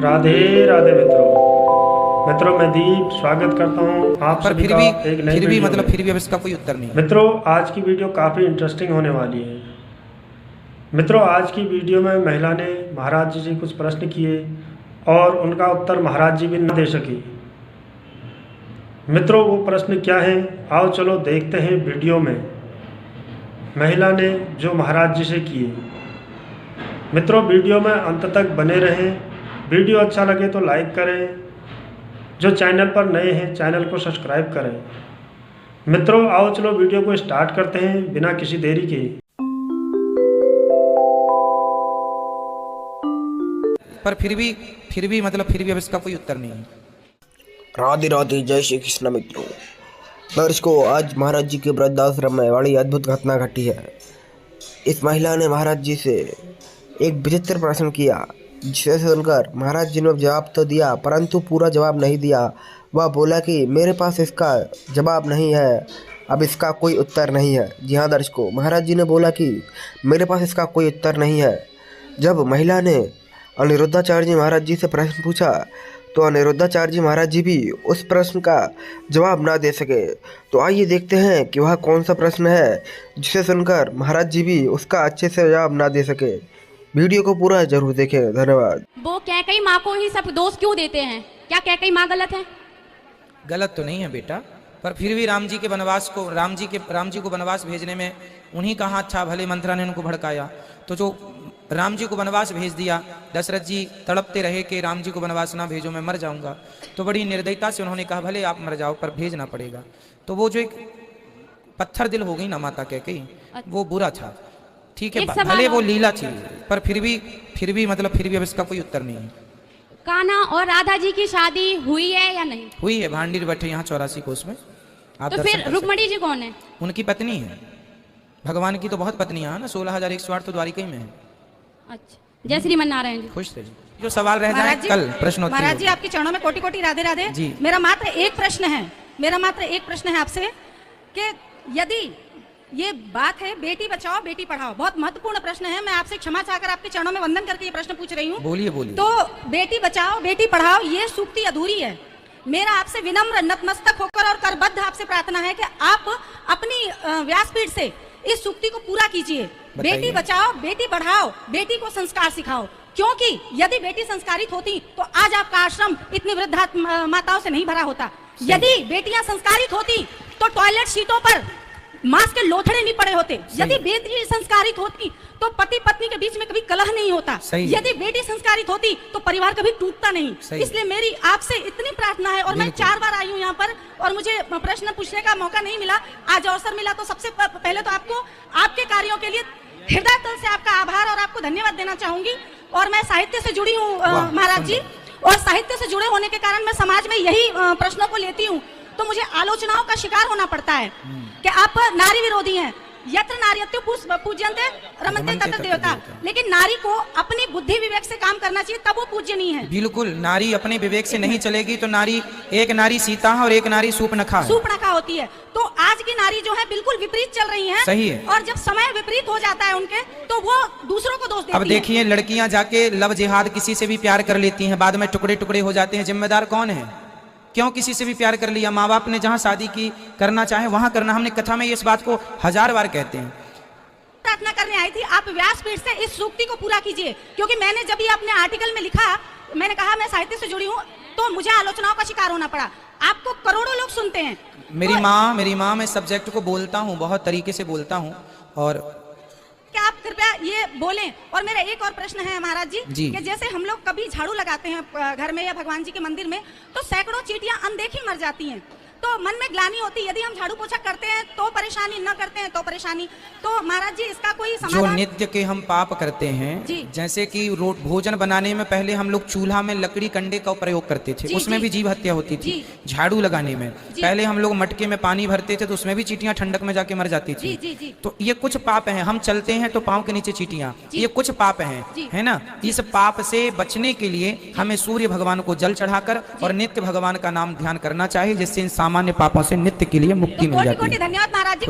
राधे राधे मित्रों मैं दीप स्वागत करता हूँ आप सभी का एक नई वीडियो में। फिर भी अब इसका कोई उत्तर नहीं। मित्रों आज की वीडियो काफ़ी इंटरेस्टिंग होने वाली है। मित्रों आज की वीडियो में महिला ने महाराज जी से कुछ प्रश्न किए और उनका उत्तर महाराज जी भी न दे सकी। मित्रों वो प्रश्न क्या है, आओ चलो देखते हैं वीडियो में महिला ने जो महाराज जी से किए। मित्रों वीडियो में अंत तक बने रहें। वीडियो अच्छा लगे तो लाइक करें, जो चैनल पर नए हैं चैनल को सब्सक्राइब करें। मित्रों आओ चलो वीडियो को स्टार्ट करते हैं बिना किसी देरी के। पर फिर भी अब इसका कोई उत्तर नहीं। राधे राधे, जय श्री कृष्ण। मित्रों दर्शकों, आज महाराज जी के वृद्धाश्रम में बड़ी अद्भुत घटना घटी है। इस महिला ने महाराज जी से एक विचित्र प्रश्न किया, जिसे सुनकर महाराज जी ने जवाब तो दिया परंतु पूरा जवाब नहीं दिया। वह बोला कि मेरे पास इसका जवाब नहीं है, अब इसका कोई उत्तर नहीं है। जी हाँ दर्शकों, महाराज जी ने बोला कि मेरे पास इसका कोई उत्तर नहीं है। जब महिला ने अनिरुद्धाचार्य जी महाराज जी से प्रश्न पूछा तो अनिरुद्धाचार्य जी महाराज जी भी उस प्रश्न का जवाब ना दे सके। तो आइए देखते हैं कि वह कौन सा प्रश्न है जिसे सुनकर महाराज जी भी उसका अच्छे से जवाब ना दे सके। वीडियो को पूरा जरूर देखें। धन्यवाद। वो कैकई माँ को ही सब दोष क्यों देते हैं? क्या कैकई माँ गलत है? गलत तो नहीं है बेटा, पर फिर भी राम जी को वनवास भेजने में उन्हीं का हाथ था। भले मंथरा ने उनको भड़काया, तो जो राम जी को वनवास भेज दिया, दशरथ जी तड़पते रहे कि राम जी को वनवास ना भेजो, मैं मर जाऊंगा। तो बड़ी निर्दयता से उन्होंने कहा भले आप मर जाओ पर भेजना पड़ेगा। तो वो जो एक पत्थर दिल हो गई ना माता कैकई, वो बुरा था। ठीक है, भले वो लीला थी, पर फिर भी अब इसका कोई उत्तर नहीं है। कान्हा और राधा जी की शादी हुई है या नहीं? हुई है, भांडीर बैठे यहाँ 84 कोस में। आप तो फिर रुक्मणी जी कौन है? उनकी पत्नी है। भगवान की तो बहुत पत्नियां हैं ना, 16,108 तो द्वारिका ही में है। अच्छा, जय श्रीमन नारायण जी। खुश रहिए। जो सवाल रह जाए कल प्रश्न। महाराज जी आपके चरणों में कोटि कोटि राधे राधे जी। मेरा मात्र एक प्रश्न है आपसे कि यदि ये बात है बेटी बचाओ बेटी पढ़ाओ, बहुत महत्वपूर्ण प्रश्न है। मैं आपसे क्षमा चाहकर आपके चरणों में वंदन करके ये प्रश्न पूछ रही हूँ। बोलिए। तो बेटी बचाओ बेटी पढ़ाओ ये सूक्ति अधूरी है। मेरा आपसे विनम्र नतमस्तक होकर और करबद्ध आपसे प्रार्थना है कि आप अपनी व्यासपीठ से इस सूक्ति को पूरा कीजिए। बेटी बचाओ बेटी पढ़ाओ, बेटी को संस्कार सिखाओ, क्योंकि यदि बेटी संस्कारित होती तो आज आपका आश्रम इतनी वृद्धा माताओं से नहीं भरा होता। यदि बेटियां संस्कारित होती तो टॉयलेट सीटों पर मांस के लोथड़े नहीं पड़े होते। यदि बेटी संस्कारित होती तो पति पत्नी के बीच में कभी कलह नहीं होता। यदि बेटी संस्कारित होती तो परिवार कभी टूटता नहीं। इसलिए मेरी आपसे इतनी प्रार्थना है, और मैं 4 बार आई हूँ यहाँ पर और मुझे प्रश्न पूछने का मौका नहीं मिला, आज अवसर मिला। तो सबसे पहले तो आपको आपके कार्यों के लिए हृदय तल से आपका आभार और आपको धन्यवाद देना चाहूंगी। और मैं साहित्य से जुड़ी हूँ महाराज जी, और साहित्य से जुड़े होने के कारण मैं समाज में यही प्रश्नों को लेती हूँ। तो मुझे आलोचनाओं का शिकार होना पड़ता है कि आप नारी विरोधी हैं। यत्र नार्यत्यो पूज्यन्ते रमन्ते तत्र देवता। लेकिन नारी को अपनी बुद्धि विवेक से काम करना चाहिए, तब वो पूज्यनीय है। बिल्कुल, नारी अपने विवेक से नहीं चलेगी तो एक नारी सीता है और एक नारी सूर्पणखा होती है। तो आज की नारी जो है बिल्कुल विपरीत चल रही है। सही है। और जब समय विपरीत हो जाता है उनके, तो वो दूसरों को दोष देती है। अब देखिए, लड़कियां जाके लव जिहाद किसी से भी प्यार कर लेती हैं, बाद में टुकड़े टुकड़े हो जाते हैं। जिम्मेदार कौन है? क्यों किसी से भी प्यार कर लिया? माँ बाप ने जहाँ शादी की करना चाहे वहां करना। हमने कथा में इस बात को 1000 बार कहते हैं। प्रार्थना करने आई थी, आप व्यासपीठ से इस सूक्ति को पूरा कीजिए, क्योंकि मैंने जब ये अपने आर्टिकल में लिखा, मैंने कहा मैं साहित्य से जुड़ी हूँ, तो मुझे आलोचनाओं का शिकार होना पड़ा। आपको करोड़ों लोग सुनते हैं। मेरी माँ मैं सब्जेक्ट को बोलता हूँ, बहुत तरीके से बोलता हूँ। और क्या आप कृपया ये बोलें। और मेरा एक और प्रश्न है महाराज जी कि जैसे हम लोग कभी झाड़ू लगाते हैं घर में या भगवान जी के मंदिर में, तो सैकड़ों चींटियां अनदेखी मर जाती हैं। तो मन में ग्लानि होती है, यदि हम झाड़ू पोछा करते हैं तो परेशानी, न करते हैं तो परेशानी। तो महाराज जी इसका कोई समाधान? जो नित्य के हम पाप करते हैं, जैसे कि भोजन बनाने में पहले हम लोग चूल्हा में लकड़ी कंडे का प्रयोग करते थे, उसमें भी जीव हत्या होती थी। झाड़ू लगाने में पहले हम लोग मटके में पानी भरते थे, तो उसमें भी चींटियां ठंडक में जाके मर जाती थी। तो ये कुछ पाप हैं। हम चलते हैं तो पाँव के नीचे चींटियां, ये कुछ पाप हैं, है ना। इस पाप से बचने के लिए हमें सूर्य भगवान को जल चढ़ाकर और नित्य भगवान का नाम ध्यान करना चाहिए, जिससे इन सामान्य पापों से नित्य के लिए मुक्ति मिल जाती है। धन्यवाद महाराज जी।